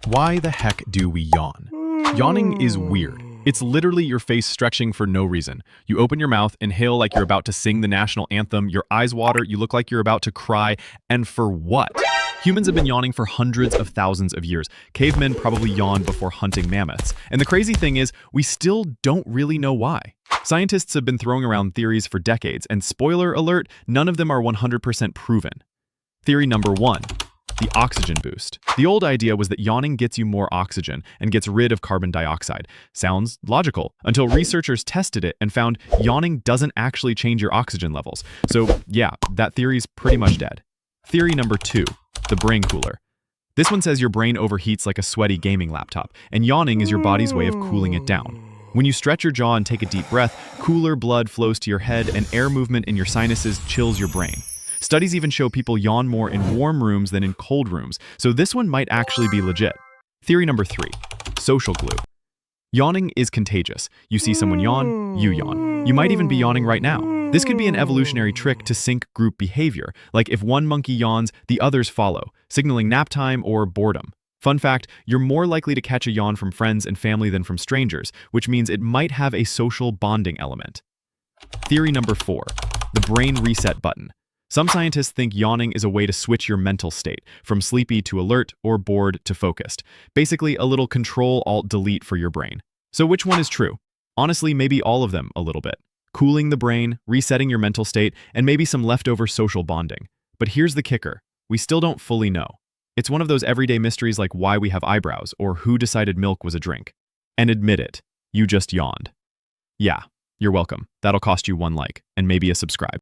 Why the heck do we yawn? Yawning is weird. It's literally your face stretching for no reason. You open your mouth, inhale like you're about to sing the national anthem, your eyes water, you look like you're about to cry, and for what? Humans have been yawning for hundreds of thousands of years. Cavemen probably yawned before hunting mammoths. And the crazy thing is, we still don't really know why. Scientists have been throwing around theories for decades, and spoiler alert, none of them are 100% proven. Theory number 1. The oxygen boost. The old idea was that yawning gets you more oxygen and gets rid of carbon dioxide. Sounds logical, until researchers tested it and found yawning doesn't actually change your oxygen levels. So yeah, that theory's pretty much dead. Theory number 2, the brain cooler. This one says your brain overheats like a sweaty gaming laptop, and yawning is your body's way of cooling it down. When you stretch your jaw and take a deep breath, cooler blood flows to your head and air movement in your sinuses chills your brain. Studies even show people yawn more in warm rooms than in cold rooms, so this one might actually be legit. Theory number 3, social glue. Yawning is contagious. You see someone yawn, you yawn. You might even be yawning right now. This could be an evolutionary trick to sync group behavior, like if one monkey yawns, the others follow, signaling nap time or boredom. Fun fact, you're more likely to catch a yawn from friends and family than from strangers, which means it might have a social bonding element. Theory number 4, the brain reset button. Some scientists think yawning is a way to switch your mental state, from sleepy to alert or bored to focused. Basically, a little Control-Alt-Delete for your brain. So which one is true? Honestly, maybe all of them a little bit. Cooling the brain, resetting your mental state, and maybe some leftover social bonding. But here's the kicker. We still don't fully know. It's one of those everyday mysteries like why we have eyebrows or who decided milk was a drink. And admit it, you just yawned. Yeah, you're welcome. That'll cost you one like and maybe a subscribe.